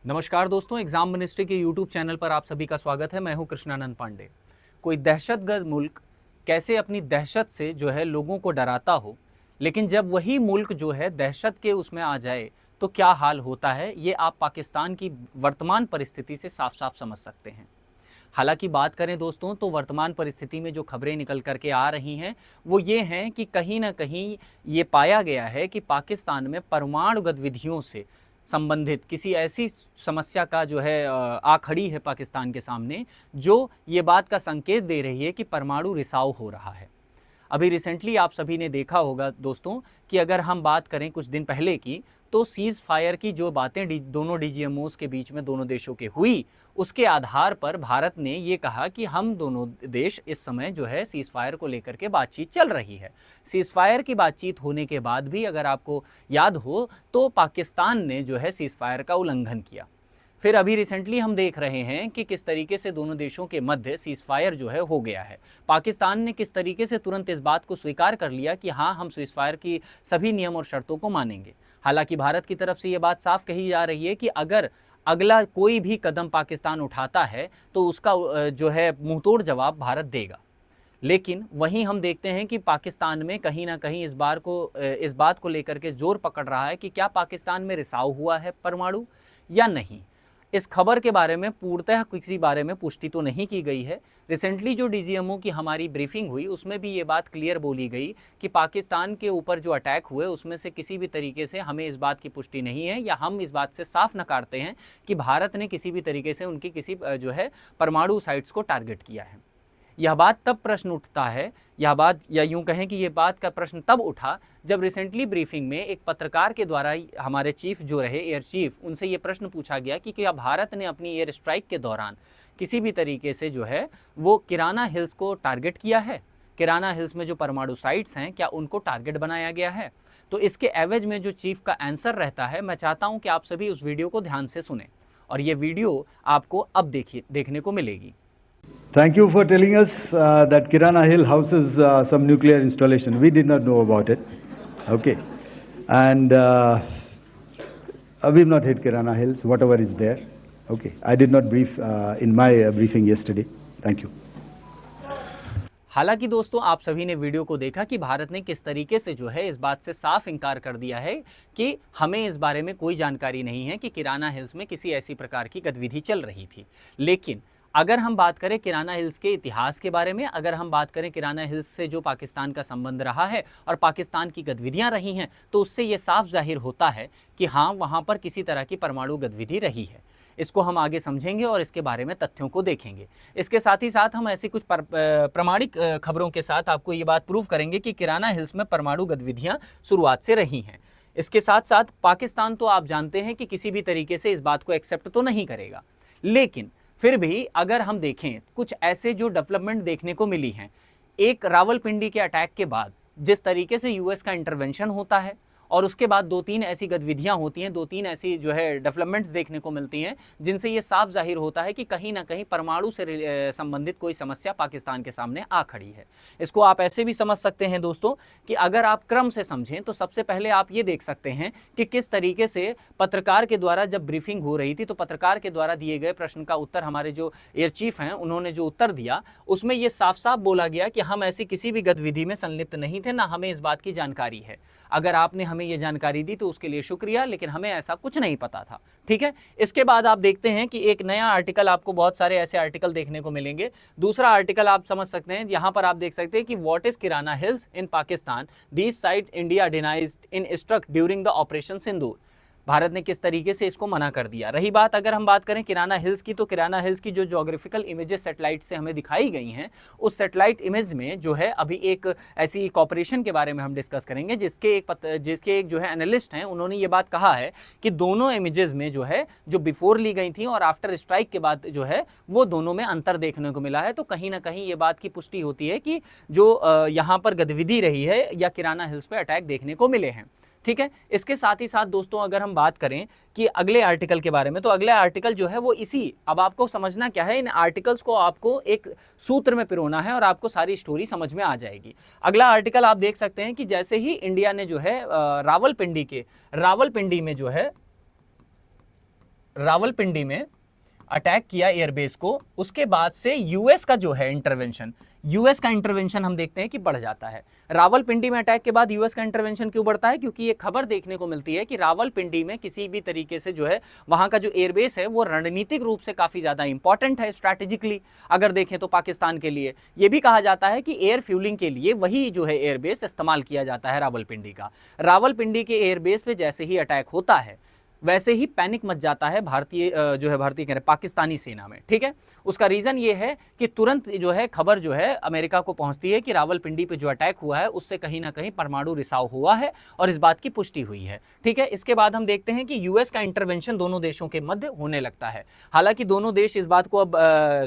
नमस्कार दोस्तों, exam ministry के यूट्यूब चैनल पर आप सभी का स्वागत है। मैं हूं कृष्णानंद पांडे। कोई दहशतगर्द मुल्क कैसे अपनी दहशत से जो है लोगों को डराता हो, लेकिन जब वही मुल्क जो है दहशत के उसमें आ जाए तो क्या हाल होता है, ये आप पाकिस्तान की वर्तमान परिस्थिति से साफ साफ समझ सकते हैं। हालांकि बात करें दोस्तों तो वर्तमान परिस्थिति में जो खबरें निकल करके आ रही हैं वो ये हैं कि कहीं ना कहीं ये पाया गया है कि पाकिस्तान में परमाणु गतिविधियों से संबंधित किसी ऐसी समस्या का जो है आ खड़ी है पाकिस्तान के सामने, जो ये बात का संकेत दे रही है कि परमाणु रिसाव हो रहा है। अभी रिसेंटली आप सभी ने देखा होगा दोस्तों कि अगर हम बात करें कुछ दिन पहले की, तो सीज फायर की जो बातें दोनों डीजीएमओस के बीच में दोनों देशों के हुई, उसके आधार पर भारत ने ये कहा कि हम दोनों देश इस समय जो है सीज फायर को लेकर के बातचीत चल रही है। सीज फायर की बातचीत होने के बाद भी अगर आपको याद हो तो पाकिस्तान ने जो है सीज फायर का उल्लंघन किया। फिर अभी रिसेंटली हम देख रहे हैं कि किस तरीके से दोनों देशों के मध्य सीज फायर जो है हो गया है। पाकिस्तान ने किस तरीके से तुरंत इस बात को स्वीकार कर लिया कि हाँ, हम सीज फायर की सभी नियम और शर्तों को मानेंगे। हालांकि भारत की तरफ से ये बात साफ कही जा रही है कि अगर अगला कोई भी कदम पाकिस्तान उठाता है तो उसका जो है मुंहतोड़ जवाब भारत देगा। लेकिन वहीं हम देखते हैं कि पाकिस्तान में कहीं ना कहीं इस बात को लेकर के जोर पकड़ रहा है कि क्या पाकिस्तान में रिसाव हुआ है परमाणु या नहीं। इस खबर के बारे में पूर्णतः किसी बारे में पुष्टि तो नहीं की गई है। रिसेंटली जो डीजीएमओ की हमारी ब्रीफिंग हुई उसमें भी ये बात क्लियर बोली गई कि पाकिस्तान के ऊपर जो अटैक हुए उसमें से किसी भी तरीके से हमें इस बात की पुष्टि नहीं है, या हम इस बात से साफ नकारते हैं कि भारत ने किसी भी तरीके से उनकी किसी जो है परमाणु साइट्स को टारगेट किया है। यह बात तब प्रश्न उठता है, यह बात या यूं कहें कि यह बात का प्रश्न तब उठा जब रिसेंटली ब्रीफिंग में एक पत्रकार के द्वारा हमारे चीफ जो रहे एयर चीफ, उनसे ये प्रश्न पूछा गया कि क्या भारत ने अपनी एयर स्ट्राइक के दौरान किसी भी तरीके से जो है वो किराना हिल्स को टारगेट किया है, किराना हिल्स में जो परमाणु साइट्स हैं क्या उनको टारगेट बनाया गया है। तो इसके एवज में जो चीफ का आंसर रहता है, मैं चाहता हूं कि आप सभी उस वीडियो को ध्यान से सुने और ये वीडियो आपको अब देखने को मिलेगी। Thank you for telling us that Kirana Hill houses some nuclear installation. We did not know about it. Okay. And we've not hit Kirana Hills, whatever is there. Okay. I did not brief in my briefing yesterday. Thank you. हालांकि दोस्तों आप सभी ने video को देखा कि भारत ने किस तरीके से जो है इस बात से साफ इनकार कर दिया है कि हमें इस बारे में कोई जानकारी नहीं है कि किराना हिल्स में किसी ऐसी प्रकार की गतिविधि चल रही थी। लेकिन अगर हम बात करें किराना हिल्स के इतिहास के बारे में, अगर हम बात करें किराना हिल्स से जो पाकिस्तान का संबंध रहा है और पाकिस्तान की गतिविधियां रही हैं, तो उससे ये साफ जाहिर होता है कि हाँ, वहाँ पर किसी तरह की परमाणु गतिविधि रही है। इसको हम आगे समझेंगे और इसके बारे में तथ्यों को देखेंगे। इसके साथ ही साथ हम ऐसी कुछ प्रामाणिक खबरों के साथ आपको ये बात प्रूव करेंगे कि किराना हिल्स में परमाणु गतिविधियां शुरुआत से रही हैं। इसके साथ साथ पाकिस्तान तो आप जानते हैं कि किसी भी तरीके से इस बात को एक्सेप्ट तो नहीं करेगा, लेकिन फिर भी अगर हम देखें कुछ ऐसे जो डेवलपमेंट देखने को मिली हैं, एक रावलपिंडी के अटैक के बाद जिस तरीके से यूएस का इंटरवेंशन होता है और उसके बाद 2-3 ऐसी गतिविधियां होती हैं, 2-3 ऐसी जो है डेवलपमेंट्स देखने को मिलती हैं जिनसे ये साफ जाहिर होता है कि कहीं ना कहीं परमाणु से संबंधित कोई समस्या पाकिस्तान के सामने आ खड़ी है। इसको आप ऐसे भी समझ सकते हैं दोस्तों कि अगर आप क्रम से समझें तो सबसे पहले आप ये देख सकते हैं कि किस तरीके से पत्रकार के द्वारा जब ब्रीफिंग हो रही थी तो पत्रकार के द्वारा दिए गए प्रश्न का उत्तर हमारे जो एयर चीफ हैं उन्होंने जो उत्तर दिया उसमें यह साफ साफ बोला गया कि हम ऐसी किसी भी गतिविधि में संलिप्त नहीं थे, ना हमें इस बात की जानकारी है। अगर आपने हमें ये जानकारी दी तो उसके लिए शुक्रिया, लेकिन हमें ऐसा कुछ नहीं पता था। ठीक है। इसके बाद आप देखते हैं कि एक नया आर्टिकल, आपको बहुत सारे ऐसे आर्टिकल देखने को मिलेंगे। दूसरा आर्टिकल आप समझ सकते हैं, यहां पर आप देख सकते हैं कि what is Kirana Hills in Pakistan, this site India denied in struck during the operation Sindoor. Bharat ने किस तरीके से इसको मना कर दिया। रही बात अगर हम बात करें किराना हिल्स की, तो किराना हिल्स की जो ज्योग्राफिकल इमेजेस सैटेलाइट से हमें दिखाई गई हैं, उस सैटेलाइट इमेज में जो है अभी एक ऐसी कॉपरेशन के बारे में हम डिस्कस करेंगे जिसके एक जो है एनालिस्ट हैं, उन्होंने ये बात कहा है कि दोनों इमेजेस में जो है जो बिफोर ली गई थी और आफ्टर स्ट्राइक के बाद जो है वो दोनों में अंतर देखने को मिला है। तो कहीं ना कहीं ये बात की पुष्टि होती है कि जो यहाँ पर गतिविधि रही है या किराना हिल्स पे अटैक देखने को मिले हैं। ठीक है। इसके साथ ही साथ दोस्तों अगर हम बात करें कि अगले आर्टिकल के बारे में, तो अगला आर्टिकल जो है वो अब आपको समझना क्या है, इन आर्टिकल्स को आपको एक सूत्र में पिरोना है और आपको सारी स्टोरी समझ में आ जाएगी। अगला आर्टिकल आप देख सकते हैं कि जैसे ही इंडिया ने जो है रावलपिंडी में जो है रावलपिंडी में अटैक किया एयरबेस को, उसके बाद से यूएस का जो है इंटरवेंशन, यूएस का इंटरवेंशन हम देखते हैं कि बढ़ जाता है। रावलपिंडी में अटैक के बाद यूएस का इंटरवेंशन क्यों बढ़ता है? क्योंकि ये खबर देखने को मिलती है कि रावलपिंडी में किसी भी तरीके से जो है वहां का जो एयरबेस है वो रणनीतिक रूप से काफी ज्यादा इंपॉर्टेंट है स्ट्रैटेजिकली अगर देखें तो पाकिस्तान के लिए। ये भी कहा जाता है कि एयर फ्यूलिंग के लिए वही जो है एयरबेस इस्तेमाल किया जाता है रावलपिंडी का। रावलपिंडी के एयरबेस पे जैसे ही अटैक होता है वैसे ही पैनिक मच जाता है भारतीय जो है भारतीय कह रहे पाकिस्तानी सेना में, ठीक है। उसका रीजन ये है कि तुरंत जो है खबर जो है अमेरिका को पहुंचती है कि रावलपिंडी पे जो अटैक हुआ है उससे कहीं ना कहीं परमाणु रिसाव हुआ है और इस बात की पुष्टि हुई है, ठीक है। इसके बाद हम देखते हैं कि यूएस का इंटरवेंशन दोनों देशों के मध्य होने लगता है। हालांकि दोनों देश इस बात को अब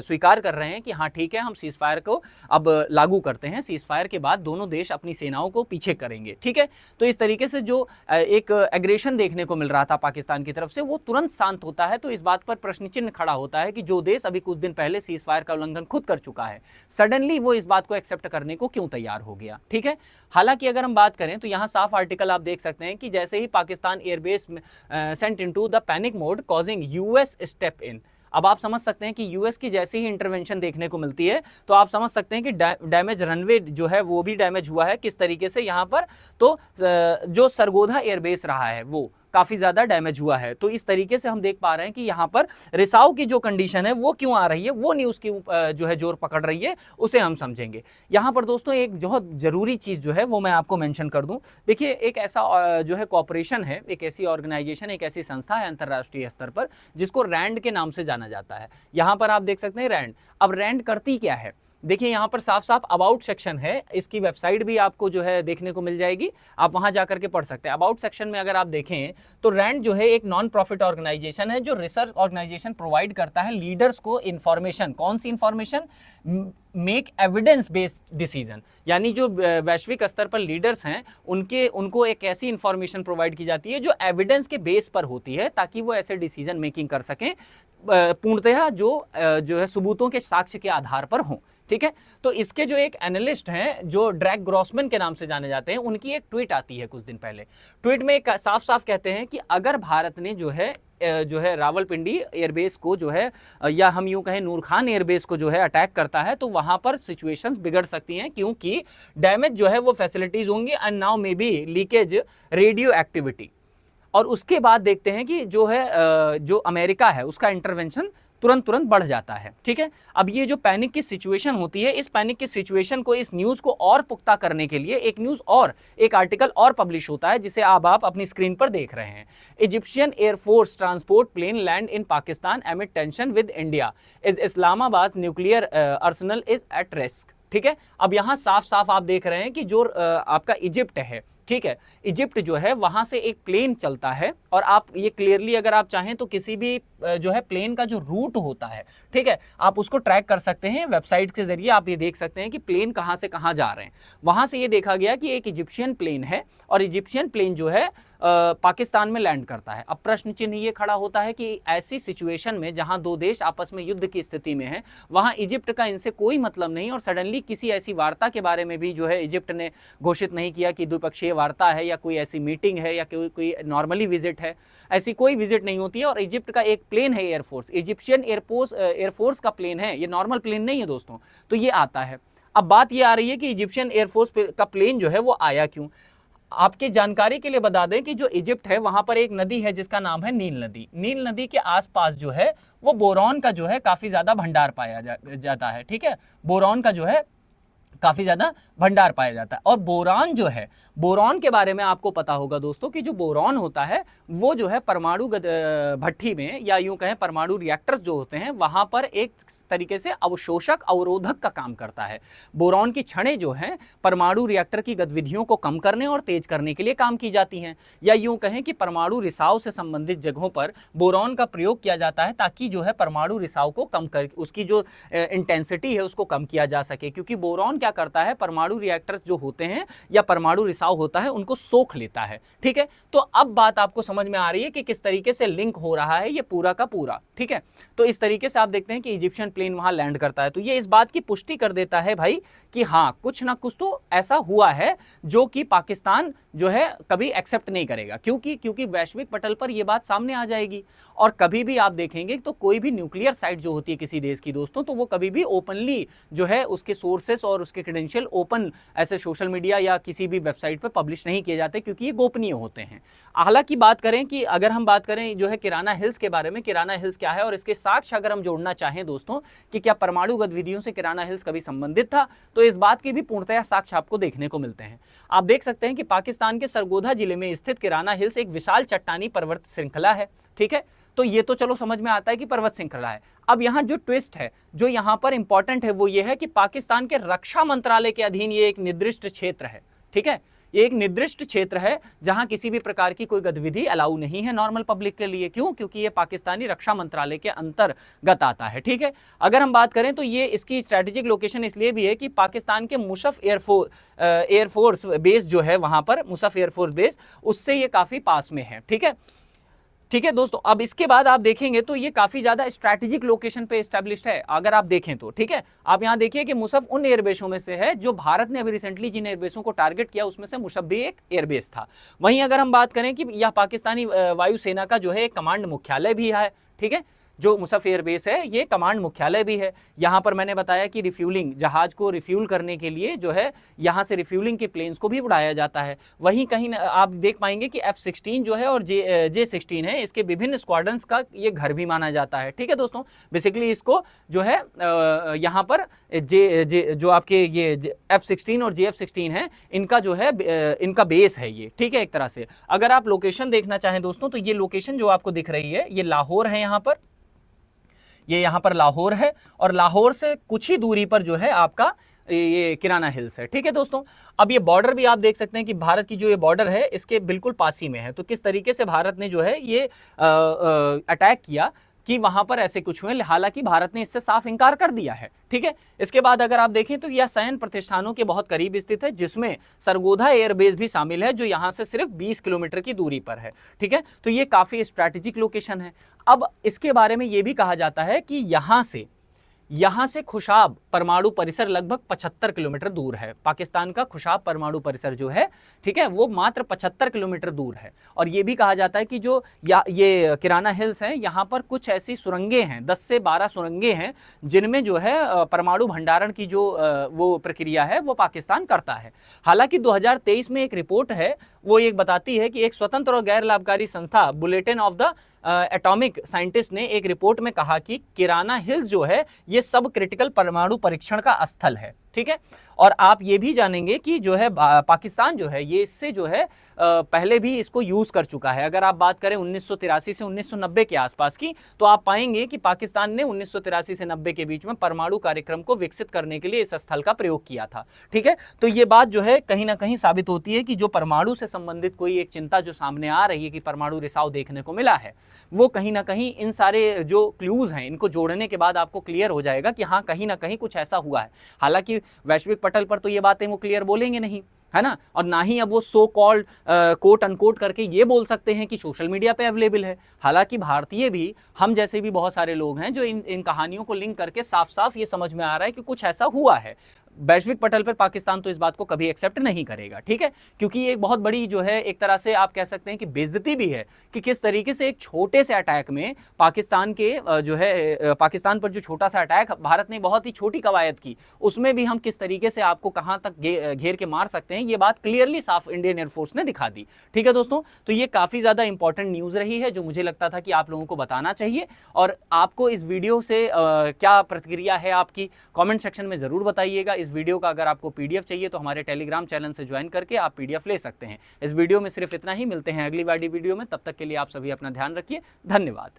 स्वीकार कर रहे हैं कि हाँ ठीक है, हम सीज फायर को अब लागू करते हैं, सीज फायर के बाद दोनों देश अपनी सेनाओं को पीछे करेंगे, ठीक है। तो इस तरीके से जो एक एग्रेशन देखने को मिल रहा था पाकिस्तान की तरफ से वो तुरंत शांत होता है। तो इस बात पर प्रश्न चिन्ह खड़ा होता है कि जो देश अभी कुछ दिन पहले सीज फायर का उल्लंघन खुद कर चुका है, सडनली वो इस बात को एक्सेप्ट करने को क्यों तैयार हो गया, ठीक है। हालांकि अगर हम बात करें तो यहां साफ आर्टिकल आप देख सकते हैं कि जैसे ही Pakistan airbase sent into the panic mode causing US step in. अब आप समझ सकते हैं कि यूएस की जैसे ही इंटरवेंशन देखने को मिलती है तो आप समझ सकते हैं कि डैमेज रनवे जो है वो भी डैमेज हुआ है किस तरीके से यहाँ पर। तो जो सरगोधा एयरबेस रहा है वो काफी ज्यादा डैमेज हुआ है। तो इस तरीके से हम देख पा रहे हैं कि यहाँ पर रिसाव की जो कंडीशन है वो क्यों आ रही है, वो न्यूज की जो है जोर पकड़ रही है, उसे हम समझेंगे। यहाँ पर दोस्तों एक बहुत जरूरी चीज जो है वो मैं आपको मेंशन कर दूं। देखिए एक ऐसा जो है कॉर्पोरेशन है, एक ऐसी ऑर्गेनाइजेशन, एक ऐसी संस्था है अंतरराष्ट्रीय स्तर पर जिसको रैंड के नाम से जाना जाता है। यहाँ पर आप देख सकते हैं रैंड। अब रैंड करती क्या है? देखिए यहाँ पर साफ साफ अबाउट सेक्शन है, इसकी वेबसाइट भी आपको जो है देखने को मिल जाएगी, आप वहां जाकर के पढ़ सकते हैं। अबाउट सेक्शन में अगर आप देखें तो रैंड जो है एक नॉन प्रॉफिट ऑर्गेनाइजेशन है जो रिसर्च ऑर्गेनाइजेशन प्रोवाइड करता है लीडर्स को इंफॉर्मेशन। कौन सी information? Make evidence based decision, यानी जो वैश्विक स्तर पर लीडर्स हैं उनको एक ऐसी इंफॉर्मेशन प्रोवाइड की जाती है जो एविडेंस के बेस पर होती है ताकि वो ऐसे डिसीजन मेकिंग कर सकें पूर्णतः जो है सबूतों के साक्ष्य के आधार पर हों, ठीक है। तो इसके जो एक एनालिस्ट हैं जो ड्रैग ग्रॉसमैन के नाम से जाने जाते हैं, उनकी एक ट्वीट आती है कुछ दिन पहले। ट्वीट में एक साफ साफ कहते हैं कि अगर भारत ने जो है रावलपिंडी एयरबेस को जो है या हम यूं कहें नूर खान एयरबेस को जो है अटैक करता है तो वहां पर सिचुएशंस बिगड़ सकती हैं क्योंकि डैमेज जो है वो फैसिलिटीज होंगी and now may be leakage radio activity. और उसके बाद देखते हैं कि जो है जो अमेरिका है उसका इंटरवेंशन तुरंत बढ़ जाता है, ठीक है। अब ये जो पैनिक की सिचुएशन होती है, इस पैनिक की सिचुएशन को, इस न्यूज को और पुख्ता करने के लिए एक आर्टिकल और पब्लिश होता है जिसे आप अपनी स्क्रीन पर देख रहे हैं। Egyptian air force transport plane land in Pakistan amid tension with India is Islamabad nuclear arsenal is at risk, ठीक है। अब यहां साफ साफ आप देख रहे हैं कि जो आपका इजिप्ट है, ठीक है, इजिप्ट जो है वहां से एक प्लेन चलता है और आप ये क्लियरली अगर आप चाहें तो किसी भी जो है प्लेन का जो रूट होता है, ठीक है, आप उसको ट्रैक कर सकते हैं वेबसाइट के जरिए। आप ये देख सकते हैं कि प्लेन कहां से कहां जा रहे हैं। वहां से ये देखा गया कि एक इजिप्शियन प्लेन है और इजिप्शियन प्लेन जो है पाकिस्तान में लैंड करता है। अब प्रश्न चिन्ह ये खड़ा होता है कि ऐसी सिचुएशन में जहां दो देश आपस में युद्ध की स्थिति में है, वहां इजिप्ट का इनसे कोई मतलब नहीं और सडनली किसी ऐसी वार्ता के बारे में भी जो है इजिप्ट ने घोषित नहीं किया कि द्विपक्षीय वार्ता है या कोई ऐसी मीटिंग है या कोई नॉर्मली विजिट है। ऐसी कोई विजिट नहीं होती है और इजिप्ट का एक प्लेन है एयरफोर्स, इजिप्शियन एयरफोर्स का प्लेन है, ये नॉर्मल प्लेन नहीं है दोस्तों। तो ये आता है। अब बात ये आ रही है कि इजिप्शियन एयरफोर्स का प्लेन जो है वो आया क्यों। आपकी जानकारी के लिए बता दें कि जो इजिप्ट है वहां पर एक नदी है जिसका नाम है नील नदी। नील नदी के आसपास जो है वो बोरॉन का जो है काफी ज्यादा भंडार पाया जाता है, ठीक है। बोरॉन का जो है काफी ज्यादा भंडार पाया जाता है। और बोरान जो है, बोरॉन के बारे में आपको पता होगा दोस्तों कि जो बोरॉन होता है वो जो है परमाणु भट्टी में या यूं कहें परमाणु रिएक्टर्स जो होते हैं वहां पर एक तरीके से अवशोषक अवरोधक का काम करता है। बोरॉन की छड़ें जो हैं परमाणु रिएक्टर की गतिविधियों को कम करने और तेज करने के लिए काम की जाती हैं, या यूं कहें कि परमाणु रिसाव से संबंधित जगहों पर बोरॉन का प्रयोग किया जाता है ताकि जो है परमाणु रिसाव को कम कर उसकी जो इंटेंसिटी है उसको कम किया जा सके। क्योंकि बोरॉन क्या करता है, परमाणु रिएक्टर्स जो होते हैं या परमाणु रिसाव होता है उनको सोख लेता है। ठीक है, तो अब बात आपको समझ में आ रही है कि किस तरीके से लिंक हो रहा है ये पूरा का पूरा। ठीक है, तो इस तरीके से आप देखते हैं कि इजिप्शियन प्लेन वहां लैंड करता है, तो ये इस बात की पुष्टि कर देता है भाई कि हाँ कुछ ना कुछ तो ऐसा हुआ है जो कि पाकिस्तान जो है कभी एक्सेप्ट नहीं करेगा, क्योंकि वैश्विक पटल पर यह बात सामने आ जाएगी। और कभी भी आप देखेंगे तो कोई भी न्यूक्लियर साइट जो होती है किसी देश की दोस्तों, तो वो कभी भी ओपनली जो है उसके सोर्सेस और उसके क्रेडेंशियल ओपन ऐसे सोशल मीडिया या किसी भी वेबसाइट पर पब्लिश नहीं किए जाते, क्योंकि ये गोपनीय होते हैं। हालांकि बात करें कि अगर हम बात करें जो है किराना हिल्स के बारे में, किराना हिल्स क्या है और इसके साक्ष्य अगर हम जोड़ना चाहें दोस्तों कि क्या परमाणु गतिविधियों से किराना हिल्स कभी संबंधित था, तो इस बात के भी पूर्णतः साक्ष्य आपको देखने को मिलते हैं। आप देख सकते हैं कि पाकिस्तान के सरगोधा जिले में स्थित किराना हिल्स एक विशाल चट्टानी पर्वत श्रृंखला है। ठीक है, तो ये तो चलो समझ में आता है कि पर्वत श्रृंखला है। अब यहाँ जो ट्विस्ट है, जो यहाँ पर इंपॉर्टेंट है, वो ये है कि पाकिस्तान के रक्षा मंत्रालय के अधीन ये एक निर्दिष्ट क्षेत्र है। ठीक है, ये एक निर्दिष्ट क्षेत्र है जहां किसी भी प्रकार की कोई गतिविधि अलाउ नहीं है नॉर्मल पब्लिक के लिए। क्यों? क्योंकि ये पाकिस्तानी रक्षा मंत्रालय के अंतर्गत आता है। ठीक है, अगर हम बात करें तो ये इसकी स्ट्रैटेजिक लोकेशन इसलिए भी है कि पाकिस्तान के मुशफ एयरफोर्स बेस जो है वहां पर, मुशफ एयरफोर्स बेस, उससे ये काफी पास में है। ठीक है, ठीक है दोस्तों, अब इसके बाद आप देखेंगे तो ये काफी ज्यादा स्ट्रैटेजिक लोकेशन पे एस्टैब्लिश्ड है अगर आप देखें तो। ठीक है, आप यहां देखिए कि मुशफ उन एयरबेसों में से है जो भारत ने अभी रिसेंटली जिन एयरबेसों को टारगेट किया उसमें से मुशफ भी एक एयरबेस था। वहीं अगर हम बात करें कि यह पाकिस्तानी वायुसेना का जो है एक कमांड मुख्यालय भी है। ठीक है, जो मुशफ एयरबेस है ये कमांड मुख्यालय भी है। यहाँ पर मैंने बताया कि रिफ्यूलिंग, जहाज को रिफ्यूल करने के लिए जो है यहाँ से रिफ्यूलिंग के प्लेन्स को भी उड़ाया जाता है। वहीं कहीं आप देख पाएंगे कि F-16 जो है और J-16 है, इसके विभिन्न स्क्वाड्रंस का ये घर भी माना जाता है। ठीक है दोस्तों, बेसिकली इसको जो है यहाँ पर जो आपके ये F-16 और JF-16 है, इनका जो है इनका बेस है ये। ठीक है, एक तरह से अगर आप लोकेशन देखना चाहें दोस्तों तो ये लोकेशन जो आपको दिख रही है ये लाहौर है। यहाँ पर ये यहाँ पर लाहौर है और लाहौर से कुछ ही दूरी पर जो है आपका ये किराना हिल्स है। ठीक है दोस्तों, अब ये बॉर्डर भी आप देख सकते हैं कि भारत की जो ये बॉर्डर है इसके बिल्कुल पास ही में है। तो किस तरीके से भारत ने जो है ये अटैक किया कि वहां पर ऐसे कुछ हुए, हालांकि भारत ने इससे साफ इंकार कर दिया है। ठीक है, इसके बाद अगर आप देखें तो यह सैन्य प्रतिष्ठानों के बहुत करीब स्थित है, जिसमें सरगोधा एयरबेस भी शामिल है जो यहां से सिर्फ 20 किलोमीटर की दूरी पर है। ठीक है, तो ये काफी स्ट्रैटेजिक लोकेशन है। अब इसके बारे में यह भी कहा जाता है कि यहां से खुशाब परमाणु परिसर लगभग 75 किलोमीटर दूर है। पाकिस्तान का खुशाब परमाणु परिसर जो है, ठीक है, वो मात्र 75 किलोमीटर दूर है। और ये भी कहा जाता है कि जो ये किराना हिल्स हैं, यहाँ पर कुछ ऐसी सुरंगें हैं, 10 से 12 सुरंगें हैं, जिनमें जो है परमाणु भंडारण की जो वो प्रक्रिया है वो पाकिस्तान करता है। हालांकि 2023 में एक रिपोर्ट है, वो एक बताती है कि एक स्वतंत्र और गैर लाभकारी संस्था bulletin of the atomic scientist ने एक रिपोर्ट में कहा कि किराना हिल्स जो है ये सब क्रिटिकल परमाणु परीक्षण का स्थल है। ठीक है, और आप ये भी जानेंगे कि जो है पाकिस्तान जो है ये इससे जो है पहले भी इसको यूज कर चुका है। अगर आप बात करें 1983 से 1990 के आसपास की, तो आप पाएंगे कि पाकिस्तान ने 1983 से 90 के बीच में परमाणु कार्यक्रम को विकसित करने के लिए इस स्थल का प्रयोग किया था। ठीक है, तो ये बात जो है कहीं ना कहीं साबित होती है कि जो परमाणु से संबंधित कोई एक चिंता जो सामने आ रही है कि परमाणु रिसाव देखने को मिला है, वो कहीं ना कहीं इन सारे जो क्लूज हैं इनको जोड़ने के बाद आपको क्लियर हो जाएगा कि हाँ कहीं ना कहीं कुछ ऐसा हुआ है। हालांकि वैश्विक पटल पर तो ये बातें वो क्लियर बोलेंगे नहीं, है ना, और ना ही अब वो सो कॉल्ड कोट अनकोट करके ये बोल सकते हैं कि सोशल मीडिया पे अवेलेबल है। हालांकि भारतीय भी, हम जैसे भी बहुत सारे लोग हैं जो इन कहानियों को लिंक करके साफ साफ ये समझ में आ रहा है कि कुछ ऐसा हुआ है। वैश्विक पटल पर पाकिस्तान तो इस बात को कभी एक्सेप्ट नहीं करेगा। ठीक है, क्योंकि ये एक बहुत बड़ी जो है एक तरह से आप कह सकते हैं कि बेइज्जती भी है कि किस तरीके से एक छोटे से अटैक में पाकिस्तान के जो है पाकिस्तान पर जो छोटा सा अटैक भारत ने बहुत ही छोटी कवायद की, उसमें भी हम किस तरीके से आपको कहां तक घेर के मार सकते हैं, ये बात क्लियरली साफ इंडियन एयरफोर्स ने दिखा दी। ठीक है दोस्तों, तो ये काफी ज्यादा इंपॉर्टेंट न्यूज रही है जो मुझे लगता था कि आप लोगों को बताना चाहिए। और आपको इस वीडियो से क्या प्रतिक्रिया है आपकी, कॉमेंट सेक्शन में जरूर बताइएगा। इस वीडियो का अगर आपको पीडीएफ चाहिए तो हमारे टेलीग्राम चैनल से ज्वाइन करके आप पीडीएफ ले सकते हैं। इस वीडियो में सिर्फ इतना ही, मिलते हैं अगली वाली वीडियो में, तब तक के लिए आप सभी अपना ध्यान रखिए। धन्यवाद।